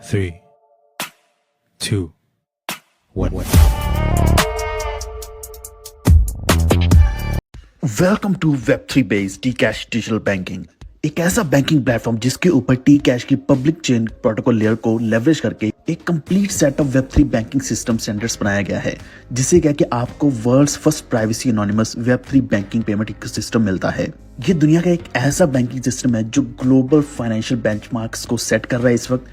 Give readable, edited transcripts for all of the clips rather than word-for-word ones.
Three, two, one. Welcome to वेब3 based T cash digital banking, एक ऐसा banking platform जिसके ऊपर टी कैश की पब्लिक चेन प्रोटोकॉल लेयर को लेवरेज करके एक कंप्लीट सेट ऑफ वेब3 बैंकिंग सिस्टम स्टैंडर्ड्स बनाया गया है, जिससे क्या कि आपको वर्ल्ड्स फर्स्ट प्राइवेसी एनोनिमस वेब3 बैंकिंग पेमेंट इकोसिस्टम मिलता है। ये दुनिया का एक ऐसा बैंकिंग सिस्टम है जो ग्लोबल फाइनेंशियल बेंचमार्क्स को सेट कर रहा है इस वक्त,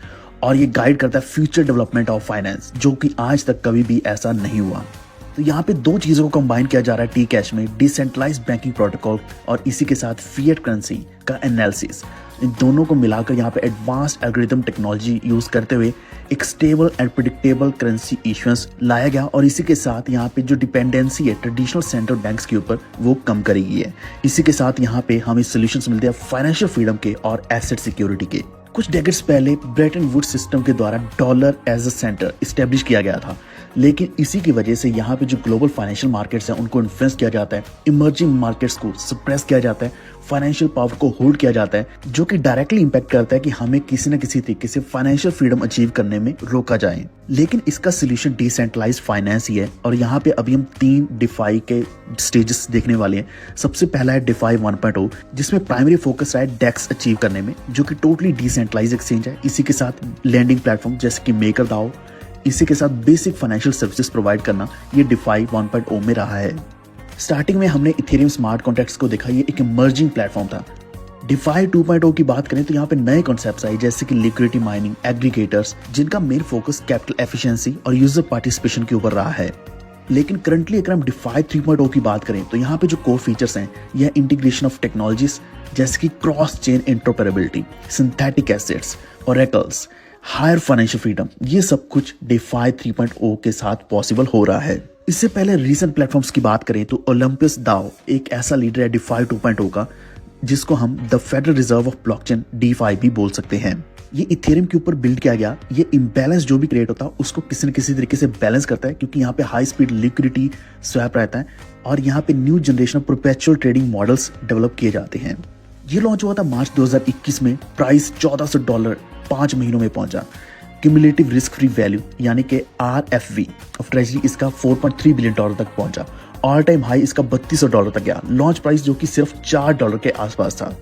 और ये गाइड करता है फ्यूचर डेवलपमेंट ऑफ फाइनेंस, जो कि आज तक कभी भी ऐसा नहीं हुआ। तो यहाँ पे दो चीजों को कंबाइन किया जा रहा है टी कैश में, डिसेंट्रलाइज्ड बैंकिंग प्रोटोकॉल और इसी के साथ फिएट करेंसी का एनालिसिस। इन दोनों को मिलाकर यहाँ पे एडवांस्ड एल्गोरिथम टेक्नोलॉजी यूज करते हुए एक stable and predictable currency issuance लाया गया, और इसी के साथ यहाँ पे जो डिपेंडेंसी है ट्रेडिशनल सेंट्रल बैंक्स के ऊपर वो कम करेगी है। इसी के साथ यहाँ पे हमें सोल्यूशंस मिलते हैं फाइनेंशियल फ्रीडम के और एसेट सिक्योरिटी के। कुछ डेकेड्स पहले ब्रेटन वुड्स सिस्टम के द्वारा dollar as a centre establish किया गया था, लेकिन इसी की वजह से यहाँ पे जो ग्लोबल फाइनेंशियल मार्केट्स हैं उनको इन्फ्लुएंस किया जाता है, इमर्जिंग मार्केट्स को सप्रेस किया जाता है, फाइनेंशियल पावर को होल्ड किया जाता है, जो कि डायरेक्टली इंपैक्ट करता है कि हमें किसी न किसी तरीके से फाइनेंशियल फ्रीडम अचीव करने में रोका जाए। लेकिन इसका सोल्यूशन डिसेंट्रलाइज्ड फाइनेंस ही है, और यहाँ पे अभी हम 3 डिफाई के स्टेजेस देखने वाले हैं। सबसे पहला है डिफाई 1.0, जिसमें प्राइमरी फोकस है डेक्स अचीव करने में, जो कि टोटली डिसेंट्रलाइज्ड एक्सचेंज है। इसी के साथ लैंडिंग प्लेटफॉर्म जैसे कि मेकर दाओ, इसी के साथ बेसिक फाइनेंशियल सर्विसेज प्रोवाइड करना, ये डिफाई 1.0 में रहा है। स्टार्टिंग में हमने इथेरियम स्मार्ट कॉन्ट्रैक्ट्स को देखा, ये एक इमर्जिंग प्लेटफॉर्म था। डिफाई 2.0 की बात करें तो यहाँ पे नए कॉन्सेप्ट्स आए जैसे कि लिक्विडिटी माइनिंग, एग्रीगेटर्स, जिनका मेन फोकस कैपिटल एफिशिएंसी और यूजर पार्टिसिपेशन के ऊपर रहा है। लेकिन करंटली अगर हम डिफाई 3.0 की बात करें तो यहाँ पे जो कोर फीचर्स हैं यह इंटीग्रेशन ऑफ टेक्नोलॉजीज जैसे कि cross chain interoperability, synthetic assets, oracles, higher financial freedom, ये सब कुछ डिफाई 3.0 के साथ पॉसिबल हो रहा है। इससे पहले रीसेंट प्लेटफॉर्म्स की बात करें तो ओलंपस दाओ एक ऐसा लीडर है डिफाई 2.0 का, जिसको हम the federal reserve of blockchain DeFi भी बोल सकते हैं। ये इथेरियम के ऊपर बिल्ड किया गया, ये इम्बैलेंस जो भी क्रिएट होता है उसको किसी न किसी तरीके से बैलेंस करता है, क्योंकि यहाँ पे हाई स्पीड लिक्विडिटी स्वैप रहता है, और यहाँ पे new generation of perpetual trading models develop किए जाते हैं। ये लॉन्च हुआ था मार्च 2021 में, प्राइस $1400 5 महीनों में पहुंचा। क्यूमुलेटिव रिस्क फ्री वैल्यू यानी कि RFV ऑफ ट्रेजरी इसका $4.3 बिलियन तक पहुंचा। ऑल टाइम हाई इसका $3200 तक गया। लॉन्च प्राइस जो कि सिर्फ $4 के आसपास था।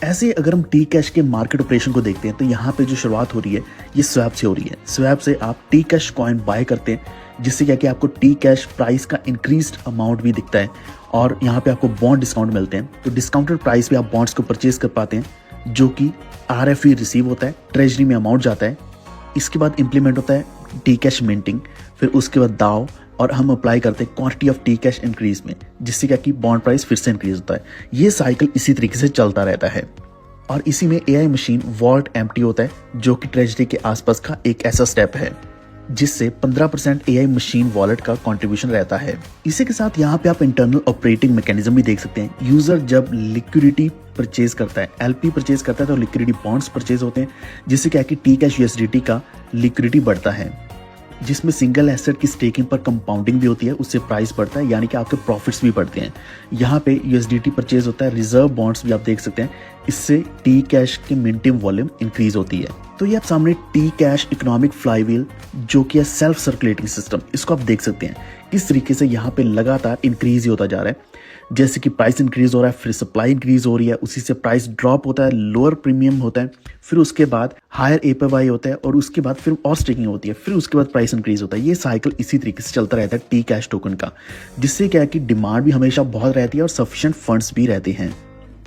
ऐसे ही अगर हम टी कैश के मार्केट ऑपरेशन को देखते हैं तो यहाँ पे जो शुरुआत हो रही है ये स्वैप से हो रही है। स्वैप से आप टी कैश कॉइन बाय करते हैं, जिससे क्या कि आपको टी कैश प्राइस का इंक्रीज्ड अमाउंट भी दिखता है, और यहाँ पे आपको बॉन्ड डिस्काउंट मिलते हैं। तो डिस्काउंटेड प्राइस पे आप बॉन्ड्स को परचेज कर पाते हैं, जो कि RFE रिसीव होता है, ट्रेजरी में अमाउंट जाता है। इसके बाद इंप्लीमेंट होता है टी कैश मिंटिंग, फिर उसके बाद दाव, और हम अप्लाई करते हैं quantity of T cash increase में, जिससे क्या कि बॉन्ड प्राइस फिर से इंक्रीज होता है। ये साइकिल इसी तरीके से चलता रहता है, और इसी में AI मशीन वॉल्ट एम्प्टी होता है, जो कि ट्रेजरी के आसपास का एक ऐसा स्टेप है जिससे 15% AI मशीन वॉलेट का कंट्रीब्यूशन रहता है। इसी के साथ यहाँ पे आप इंटरनल ऑपरेटिंग मैकेनिज्म भी देख सकते हैं। यूजर जब लिक्विडिटी परचेज करता है, LP परचेज करता है, तो लिक्विडिटी बॉन्ड्स परचेज होते हैं, जिससे क्या कि टी कैश USDT का लिक्विडिटी बढ़ता है, जिसमें सिंगल एसेट की स्टेकिंग पर कंपाउंडिंग भी होती है, उससे प्राइस बढ़ता है, यानी कि आपके प्रॉफिट्स भी बढ़ते हैं। यहाँ पे USDT परचेज होता है, रिजर्व बॉन्ड्स भी आप देख सकते हैं, इससे टी कैश की मिंटिंग वॉल्यूम इंक्रीज होती है। तो ये आप सामने टी कैश इकोनॉमिक फ्लाईव्हील, जो कि है सेल्फ सर्कुलेटिंग सिस्टम, इसको आप देख सकते हैं किस तरीके से यहाँ पे लगातार इंक्रीज ही होता जा रहा है। जैसे कि प्राइस इंक्रीज हो रहा है, फिर सप्लाई इंक्रीज हो रही है, उसी से प्राइस ड्रॉप होता है, लोअर प्रीमियम होता है, फिर उसके बाद हायर APY होता है, और उसके बाद फिर और स्टेकिंग होती है, फिर उसके बाद प्राइस इंक्रीज होता है। ये साइकिल इसी तरीके से चलता रहता है टी कैश टोकन का, जिससे क्या है कि डिमांड भी हमेशा बहुत रहती है और सफिशिएंट फंड्स भी रहते हैं।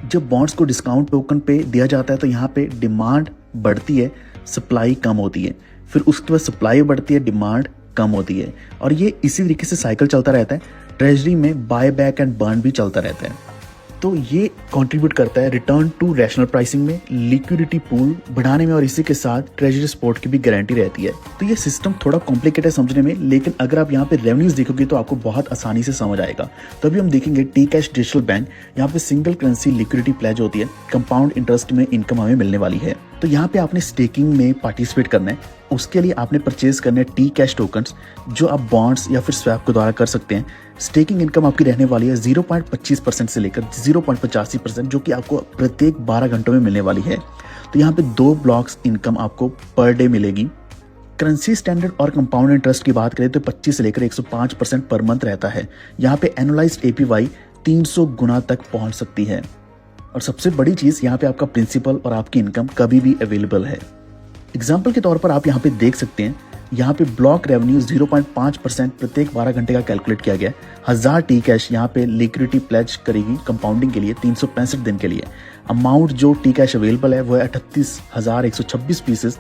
जब बॉन्ड्स को डिस्काउंट टोकन पे दिया जाता है तो यहाँ पे डिमांड बढ़ती है, सप्लाई कम होती है, फिर उसके बाद सप्लाई बढ़ती है, डिमांड कम होती है, और ये इसी तरीके से साइकिल चलता रहता है। ट्रेजरी में बाय बैक एंड बर्न भी चलता रहता है। तो ये कंट्रीब्यूट करता है रिटर्न टू रैशनल प्राइसिंग में, लिक्विडिटी पूल बढ़ाने में, और इसी के साथ ट्रेजरी सपोर्ट की भी गारंटी रहती है। तो ये सिस्टम थोड़ा कॉम्प्लिकेटेड है समझने में, लेकिन अगर आप यहाँ पे रेवेन्यूज देखोगे तो आपको बहुत आसानी से समझ आएगा। तो अभी हम देखेंगे टी कैश डिजिटल बैंक, यहाँ पे सिंगल करेंसी लिक्विडिटी प्लेज होती है, कंपाउंड इंटरेस्ट में इनकम हमें मिलने वाली है। तो यहाँ पे आपने स्टेकिंग में पार्टिसिपेट करना है, उसके लिए आपने परचेज करने हैं टी कैश टोकन्स, जो आप बॉन्ड्स या फिर स्वैप के द्वारा कर सकते हैं। स्टेकिंग इनकम आपकी रहने वाली है 0.25% से लेकर 0.85%, जो कि आपको प्रत्येक 12 घंटों में मिलने वाली है। तो यहाँ पे 2 ब्लॉक्स इनकम आपको पर डे मिलेगी, करेंसी स्टैंडर्ड और कंपाउंड इंटरेस्ट की बात करें तो 25 से लेकर 105% पर मंथ रहता है। यहाँ पे एनुअलाइज्ड एपीवाई 300 गुना तक पहुंच सकती है। और सबसे बड़ी चीज यहाँ पे आपका प्रिंसिपल और आपकी इनकम कभी भी अवेलेबल है। एग्जाम्पल के तौर पर आप यहाँ पे देख सकते हैं, यहाँ पे ब्लॉक रेवेन्यू 0.5% प्रत्येक 12 घंटे का कैलकुलेट किया गया है। 1000 टी कैश यहाँ पे लिक्विडिटी प्लेज करेगी कंपाउंडिंग के लिए 365 दिन के लिए। अमाउंट जो टी कैश अवेलेबल है वो है 38,126 पीसेस।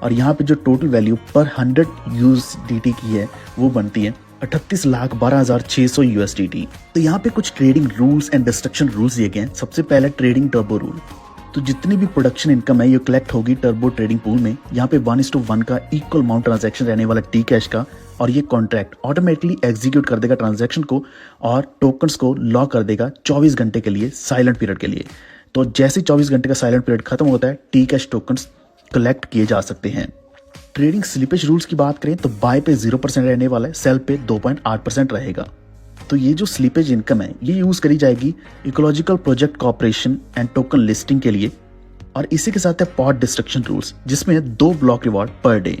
और यहाँ पे जो टोटल वैल्यू पर 100 USDT की है वो बनती है 38,12,600 USDT। तो यहाँ पे कुछ trading rules and destruction rules दिए गए हैं। सबसे पहले ट्रेडिंग टर्बो रूल। तो जितनी भी प्रोडक्शन इनकम है ये कलेक्ट होगी टर्बो ट्रेडिंग पूल में। यहाँ पे 1:1 का इक्वल अमाउंट ट्रांजैक्शन रहने वाला टी कैश का। और ये कॉन्ट्रैक्ट ऑटोमेटिकली एग्जीक्यूट कर देगा ट्रांजैक्शन को और टोकन्स को लॉक कर देगा 24 घंटे के लिए, साइलेंट पीरियड के लिए। तो जैसे 24 घंटे का साइलेंट पीरियड खत्म होता है टी कैश टोकन्स कलेक्ट किए जा सकते हैं। ट्रेडिंग स्लिपेज रूल्स की बात करें तो बाय पे 0% रहने वाला है, सेल पे 2.8% रहेगा। तो ये जो स्लिपेज इनकम है ये यूज करी जाएगी ecological project corporation and token listing के लिए। और इसी के साथ है पॉट डिस्ट्रक्शन रूल्स, जिसमें 2 ब्लॉक रिवॉर्ड पर डे।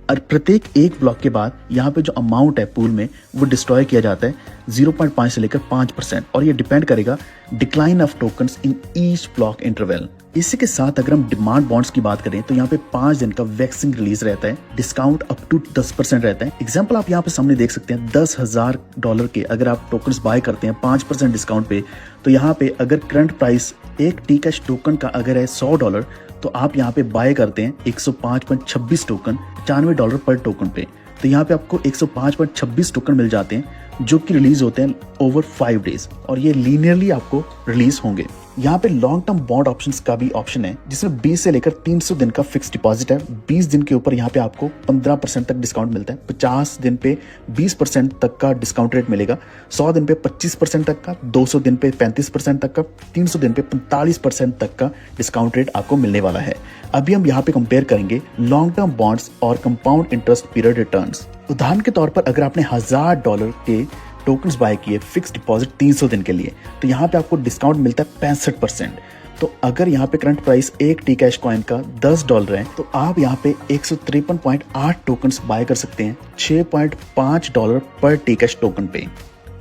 और प्रत्येक एक ब्लॉक के बाद यहाँ पे जो अमाउंट है पूल में वो डिस्ट्रॉय किया जाता है 0.5 से लेकर 5%। और ये डिपेंड करेगा decline of tokens in each block interval. इसी के साथ अगर हम डिमांड बॉन्ड्स की बात करें तो यहाँ पे 5 दिन का वैक्सिंग रिलीज रहता है, डिस्काउंट अप टू 10% रहता है। एग्जाम्पल आप यहाँ पे सामने देख सकते हैं, $10,000 के अगर आप टोकन्स बाय करते हैं 5% डिस्काउंट पे, तो यहाँ पे अगर करंट प्राइस एक टी कैश टोकन का अगर है $100 तो आप यहाँ पे बाय करते हैं 105.26 टोकन, $95 पर टोकन पे। तो यहाँ पे आपको 105.26 टोकन मिल जाते हैं जो कि रिलीज होते हैं ओवर 5 डेज और ये लीनियरली आपको रिलीज होंगे। यहाँ पे लॉन्ग टर्म बॉन्ड ऑप्शंस का भी ऑप्शन है जिसमें 20 से लेकर 300 दिन का फिक्स डिपॉजिट है। 20 दिन के ऊपर यहाँ पे आपको 15% तक डिस्काउंट मिलता है, 50 दिन पे 20% तक का डिस्काउंट रेट मिलेगा, 100 दिन पे 25% तक का, 200 दिन पे 35% तक का, 300 दिन पे 45% तक का डिस्काउंट रेट आपको मिलने वाला है। अभी हम यहाँ पे कंपेयर करेंगे लॉन्ग टर्म बॉन्ड्स और कंपाउंड इंटरेस्ट पीरियड रिटर्न्स। उदाहरण के तौर पर अगर आपने $1000 के टोकन्स बाय किए फिक्स डिपॉजिट 300 दिन के लिए तो यहाँ पे आपको डिस्काउंट मिलता है 65%। तो अगर यहाँ पे करंट प्राइस एक टी कैश कॉइन का $10 है तो आप यहाँ पे 153.8 टोकन्स बाय कर सकते हैं $6.5 पर टी कैश टोकन पे।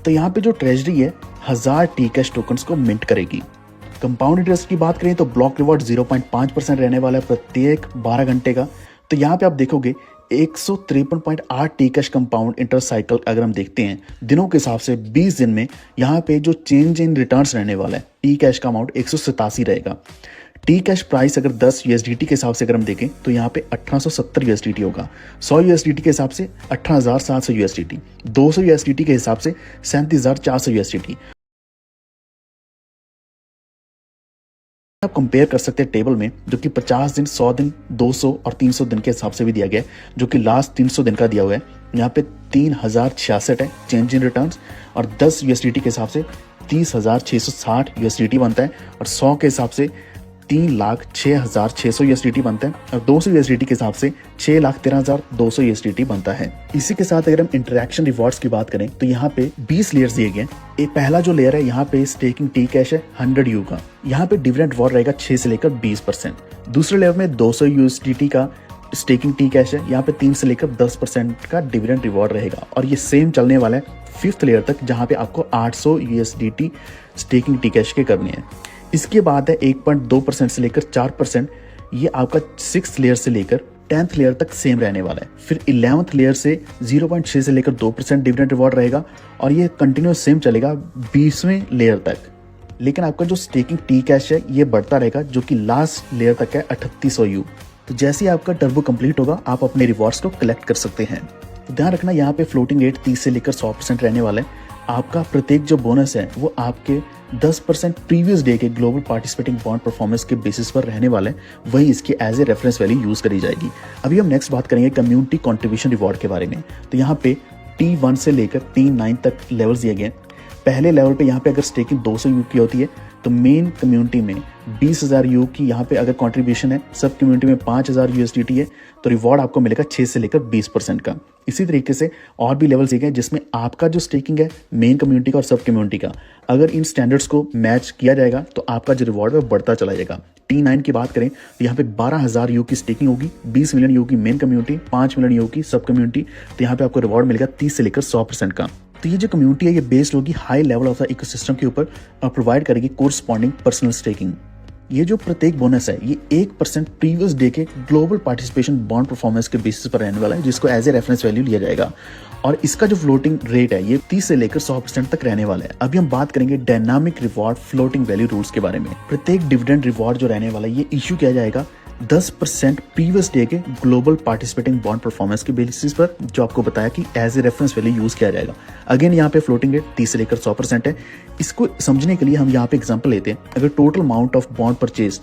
तो यहाँ पे जो ट्रेजरी है 1000 टी कैश टोकन्स को मिंट करेगी। कंपाउंड इंटरेस्ट की बात करें तो ब्लॉक रिवॉर्ड 0.5% रहने वाला है प्रत्येक 12 घंटे का। तो यहाँ पे आप देखोगे 153.8 T cash compound interest cycle अगर हम देखते हैं दिनों के हिसाब से 20 दिन में यहाँ पे जो चेंज इन रिटर्न्स रहने वाला है टी कैश का अमाउंट 187 रहेगा। टी कैश प्राइस अगर 10 USDT के हिसाब से अगर हम देखें तो यहाँ पे 1870 USDT होगा, 100 USDT के हिसाब से 18,700 USDT, 200 USDT के हिसाब से 37,400 USDT। आप कंपेयर कर सकते हैं टेबल में जो कि 50 दिन, 100 दिन, 200 और 300 दिन के हिसाब से भी दिया गया है, जो कि लास्ट 300 दिन का दिया हुआ है। यहाँ पे 3066 है चेंज इन रिटर्न्स और 10 USDT के हिसाब से 30,660 USDT बनता है और 100 के हिसाब से 3,06,600 USDT बनता है और 200 USDT के हिसाब से 6,13,200 USDT बनता है। इसी के साथ अगर हम इंटरैक्शन रिवॉर्ड्स की बात करें तो यहाँ पे 20 लेयर्स दिए गए हैं। एक पहला जो लेयर है यहाँ पे स्टेकिंग टी कैश है 100 U का, यहाँ पे डिविडेंड रिवॉर्ड रहेगा 6 से लेकर 20%। दूसरे लेयर में 200 USDT का स्टेकिंग टी कैश है, यहाँ पे 3 से लेकर 10% का डिविडेंड रिवॉर्ड रहेगा और ये सेम चलने वाला है 5th लेयर तक जहाँ पे आपको 800 USDT स्टेकिंग टी कैश के करनी है। इसके बाद है 1.2% से लेकर 4%, ये आपका 6th लेयर से लेकर 10th लेयर तक सेम रहने वाला है। फिर 11th लेयर से 0.6 से लेकर 2% डिविडेंड रिवॉर्ड रहेगा और ये कंटिन्यूस सेम चलेगा 20वें लेयर तक। लेकिन आपका जो स्टेकिंग टी कैश है ये बढ़ता रहेगा जो कि लास्ट लेयर तक है 3800 U। तो जैसे ही आपका टर्बो कंप्लीट होगा आप अपने रिवॉर्ड्स को कलेक्ट कर सकते हैं। तो ध्यान रखना यहाँ पे फ्लोटिंग रेट 30 से लेकर 100% रहने वाला है। आपका प्रत्येक जो बोनस है वो आपके 10% प्रीवियस डे के ग्लोबल पार्टिसिपेटिंग बॉन्ड परफॉर्मेंस के बेसिस पर रहने वाला है, वही इसकी as a reference value use करी जाएगी। अभी हम नेक्स्ट बात करेंगे कम्युनिटी कंट्रीब्यूशन रिवॉर्ड के बारे में। तो यहाँ पे T1 से लेकर T9 तक लेवल्स दिए गए। पहले लेवल पे यहाँ पे अगर स्टेकिंग 200 U की होती है तो मेन कम्युनिटी में 20,000 यू की यहाँ पे अगर कंट्रीब्यूशन है, सब कम्युनिटी में 5,000 USDT है, तो रिवॉर्ड आपको मिलेगा 6 से लेकर 20% का। इसी तरीके से और भी लेवल्स दिए गए जिसमें आपका जो स्टेकिंग है मेन कम्युनिटी का और सब कम्युनिटी का, अगर इन स्टैंडर्ड्स को मैच किया जाएगा तो आपका जो रिवॉर्ड है वो बढ़ता चला जाएगा। T9 की बात करें तो यहाँ पे 12,000 यू की स्टेकिंग होगी, 20 मिलियन यू की मेन कम्युनिटी, 5 मिलियन यू की सब कम्युनिटी, तो यहाँ पे आपको रिवॉर्ड मिलेगा 30 से लेकर 100% का। तो ये जो कम्युनिटी है ये बेस्ड होगी high level of the ecosystem के ऊपर और प्रोवाइड करेगी कोरस्पॉन्डिंग पर्सनल स्टेकिंग। ये जो प्रत्येक बोनस है ये 1% प्रीवियस डे के ग्लोबल पार्टिसिपेशन बॉन्ड परफॉर्मेंस के बेसिस पर रहने वाला है, जिसको एज ए रेफरेंस वैल्यू लिया जाएगा। और इसका जो फ्लोटिंग रेट है ये 30 से लेकर 100% तक रहने वाला है। अभी हम बात करेंगे dynamic reward floating value rules के बारे में। प्रत्येक डिविडेंड रिवॉर्ड जो रहने वाला है ये इश्यू किया जाएगा 10% प्रीवियस डे के ग्लोबल पार्टिसिपेटिंग बॉन्ड परफॉर्मेंस के बेसिस पर, जो आपको बताया कि as a reference value use किया जाएगा। अगेन यहाँ पे फ्लोटिंग रेट 30 से लेकर 100% है। इसको समझने के लिए हम यहाँ पे एग्जांपल लेते हैं। अगर total amount of bond purchase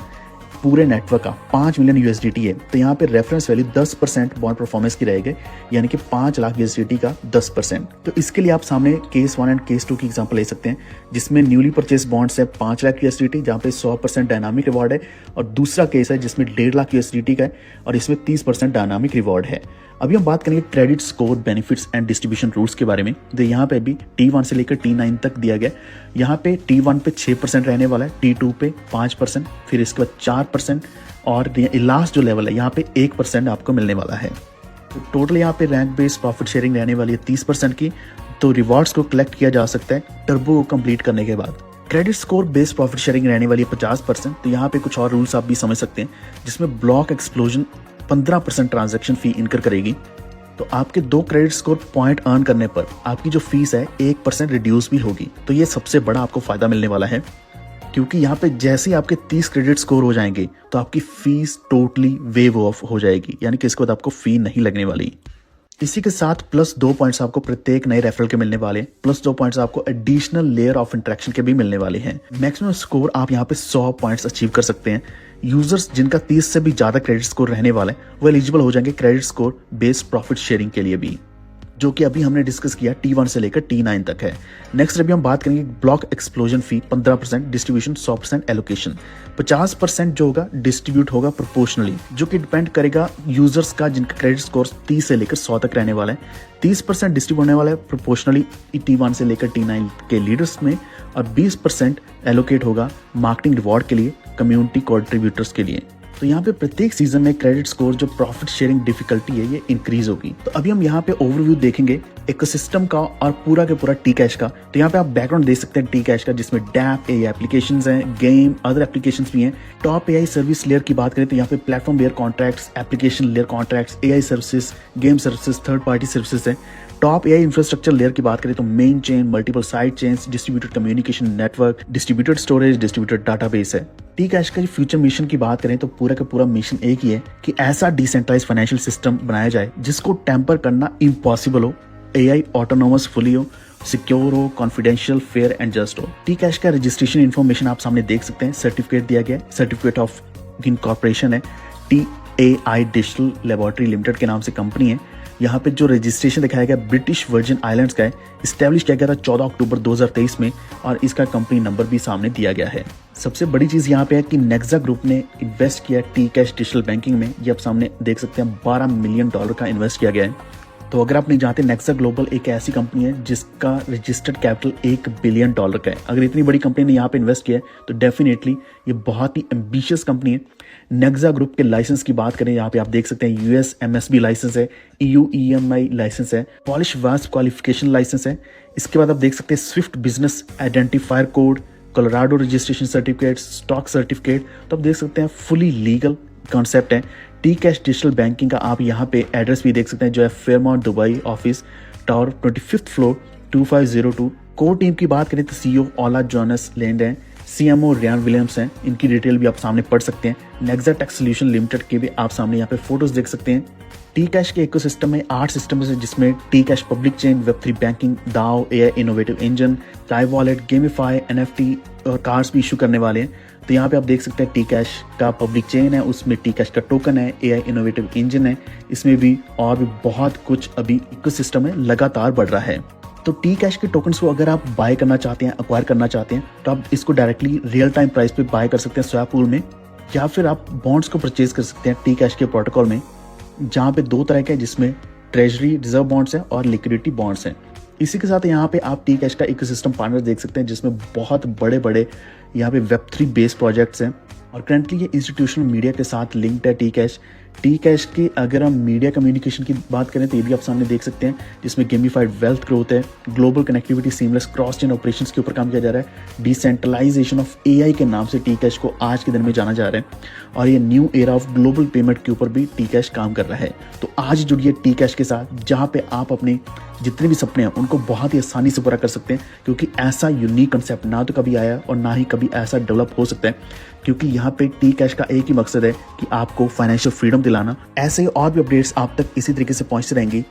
पूरे नेटवर्क का 5 मिलियन USDT है, तो यहाँ पे रेफरेंस वैल्यू 10% बॉन्ड परफॉर्मेंस की रहेगी, यानी कि 5 लाख USDT का 10%। तो इसके लिए आप सामने केस 1 एंड केस 2 की एग्जांपल ले सकते हैं, जिसमें न्यूली परचेज बॉन्ड्स है 5 लाख USDT, जहाँ पे 100% डायनामिक रिवॉर्ड है, और दूसरा केस है जिसमें 1.5 लाख USDT का है और इसमें 30% डायनामिक रिवॉर्ड है। अभी हम बात करेंगे credit score benefits and distribution rules के बारे में। तो यहाँ पे भी T1 से लेकर T9 तक दिया गया। यहाँ पे T1 पे 6% रहने वाला है, T2 पे 5%, फिर इसके बाद 4%, और लास्ट जो लेवल है यहाँ पे 1% आपको मिलने वाला है। तो टोटल यहाँ पे रैंक बेस्ड प्रॉफिट शेयरिंग रहने वाली है 30% की। तो रिवॉर्ड्स को कलेक्ट किया जा सकता है टर्बो कंप्लीट करने के बाद। Credit score based profit sharing रहने वाली है 50%। तो यहाँ पे कुछ और रूल्स आप भी समझ सकते हैं, जिसमें ब्लॉक एक्सप्लोजन 15% ट्रांजैक्शन फी इनकर करेगी। तो आपके 2 क्रेडिट स्कोर पॉइंट अर्न करने पर आपकी जो फीस है 1% रिड्यूस भी होगी। तो ये सबसे बड़ा आपको फायदा मिलने वाला है, क्योंकि यहाँ पे जैसे ही आपके 30 क्रेडिट स्कोर हो जाएंगे तो आपकी फीस टोटली वेव ऑफ हो जाएगी, यानी कि इसके बाद आपको फी नहीं लगने वाली। इसी के साथ प्लस 2 पॉइंट्स आपको प्रत्येक नए रेफरल के मिलने वाले हैं, प्लस 2 पॉइंट्स आपको एडिशनल लेयर ऑफ इंटरेक्शन के भी मिलने वाले हैं। मैक्सिमम स्कोर आप यहाँ पे 100 पॉइंट्स अचीव कर सकते हैं। यूजर्स जिनका 30 से भी ज्यादा क्रेडिट स्कोर रहने वाला है वो एलिजिबल हो जाएंगे credit score based profit sharing के लिए भी, जो कि अभी हमने डिस्कस किया T1 से लेकर T9 तक है। नेक्स्ट अभी हम बात करेंगे ब्लॉक एक्सप्लोजन फी 15%, डिस्ट्रीब्यूशन 100%, एलोकेशन 50% जो होगा डिस्ट्रीब्यूट होगा प्रोपोर्शनली, जो कि डिपेंड करेगा यूजर्स का जिनका क्रेडिट स्कोर 30 से लेकर 100 तक रहने वाला है। 30% डिस्ट्रीब्यूट होने वाला है प्रोपोर्शनली T1 से लेकर T9 के लीडर्स में, और 20% एलोकेट होगा मार्केटिंग रिवॉर्ड के लिए, कम्युनिटी कंट्रीब्यूटर्स के लिए। तो यहाँ पे प्रत्येक सीजन में क्रेडिट स्कोर जो प्रॉफिट शेयरिंग डिफिकल्टी है ये इंक्रीज होगी। तो अभी हम यहाँ पे ओवरव्यू देखेंगे इकोसिस्टम का और पूरा के पूरा Tcash का। तो यहाँ पे आप बैकग्राउंड देख सकते हैं Tcash का, जिसमें डैप AI एप्लीकेशंस हैं, गेम, अदर एप्लीकेशंस भी हैं। टॉप AI सर्विस लेयर की बात करें तो यहाँ पे platform layer contracts, application layer contracts, AI services, game services, third party services है। टॉप AI इंफ्रास्ट्रक्चर लेयर की बात करें तो main chain, multiple side chains, distributed communication network, distributed storage, distributed database है। Tcash का जो फ्यूचर मिशन की बात करें तो पूरा का पूरा मिशन एक ही है कि ऐसा डिसेंट्रलाइज फाइनेंशियल सिस्टम बनाया जाए जिसको टेम्पर करना इम्पॉसिबल हो, AI ऑटोनोमस फुली हो, सिक्योर हो, कॉन्फिडेंशियल, फेयर एंड जस्ट हो। Tcash का रजिस्ट्रेशन इन्फॉर्मेशन आप सामने देख सकते हैं, सर्टिफिकेट दिया गया है, सर्टिफिकेट ऑफ इनकॉर्पोरेशन है, TAI डिजिटल लेबोरेटरी लिमिटेड के नाम से कंपनी है। यहाँ पे जो रजिस्ट्रेशन दिखाया गया ब्रिटिश वर्जिन आइलैंड्स का है, इस्टेब्लिश किया गया था 14 अक्टूबर 2023 में, और इसका कंपनी नंबर भी सामने दिया गया है। सबसे बड़ी चीज यहाँ पे है कि नेक्सा ग्रुप ने इन्वेस्ट किया Tcash डिजिटल बैंकिंग में। ये आप सामने देख सकते हैं $12 मिलियन का इन्वेस्ट किया गया है। तो अगर आप नहीं जानते, नेक्सा ग्लोबल एक ऐसी कंपनी है जिसका रजिस्टर्ड कैपिटल $1 बिलियन का है। अगर इतनी बड़ी कंपनी ने यहाँ पे इन्वेस्ट किया है तो डेफिनेटली ये बहुत ही एम्बिशियस कंपनी है। नेक्सा ग्रुप के लाइसेंस की बात करें, यहाँ पे आप देख सकते हैं US MSB लाइसेंस है, EU EMI लाइसेंस है, पॉलिश वास्ट क्वालिफिकेशन लाइसेंस है। इसके बाद आप देख सकते हैं Swift business identifier code, Colorado registration certificate, stock certificate. तो आप देख सकते हैं फुली लीगल कॉन्सेप्ट है। Tcash डिजिटल बैंकिंग का आप यहाँ पे एड्रेस भी देख सकते हैं, जो है Fairmont Dubai office tower 25th floor 2502। Core team की बात करें तो CEO ओला जोनस लैंड है, CMO रियान विलियम्स हैं। इनकी डिटेल भी आप सामने पढ़ सकते हैं। नेक्सा टेक सोल्यूशन लिमिटेड के भी आप सामने यहाँ पे फोटोज देख सकते हैं। Tcash के इकोसिस्टम में 8 सिस्टम्स हैं, जिसमें Tcash public chain, Web3 banking, DAO, AI innovative engine, tie wallet, gamify, NFT और कार्ड्स भी इशू करने वाले हैं। तो यहाँ पे आप देख सकते हैं Tcash का पब्लिक चेन है, उसमें Tcash का टोकन है, AI इनोवेटिव इंजन है, इसमें भी और भी बहुत कुछ अभी इकोसिस्टम है लगातार बढ़ रहा है। तो टी कैश के टोकन्स को अगर आप बाय करना चाहते हैं, अक्वायर करना चाहते हैं, तो आप इसको डायरेक्टली रियल टाइम प्राइस पे बाय कर सकते हैं स्वैप पूल में, या फिर आप बॉन्ड्स को परचेज कर सकते हैं टी कैश के प्रोटोकॉल में, जहाँ पे दो तरह के हैं, जिसमें ट्रेजरी रिजर्व बॉन्ड्स हैं और लिक्विडिटी बॉन्ड्स हैं। इसी के साथ यहाँ पे आप टी कैश का इकोसिस्टम पार्टनर देख सकते हैं, जिसमें बहुत बड़े बड़े यहाँ पे वेब3 बेस्ड प्रोजेक्ट्स हैं और करंटली ये इंस्टीट्यूशनल मीडिया के साथ लिंक्ड है टी कैश। टी कैश की अगर हम मीडिया कम्युनिकेशन की बात करें तो ये भी आप सामने देख सकते हैं, जिसमें गेमिफाइड वेल्थ ग्रोथ है, global connectivity, seamless cross chain operations के ऊपर काम किया जा रहा है, डिसेंट्रलाइजेशन ऑफ एआई के नाम से टी कैश को आज के दिन में जाना जा रहा है, और ये new era of global payment के ऊपर भी टी कैश काम कर रहा है। तो आज जुड़िए टी कैश के साथ, जहाँ पे आप अपने जितने भी सपने हैं उनको बहुत ही आसानी से पूरा कर सकते हैं, क्योंकि ऐसा यूनिक कंसेप्ट ना तो कभी आया और ना ही कभी ऐसा डेवलप हो सकता है, क्योंकि यहाँ पे टी कैश का एक ही मकसद है कि आपको फाइनेंशियल फ्रीडम दिलाना। ऐसे ही और भी अपडेट्स आप तक इसी तरीके से पहुंचते रहेंगी।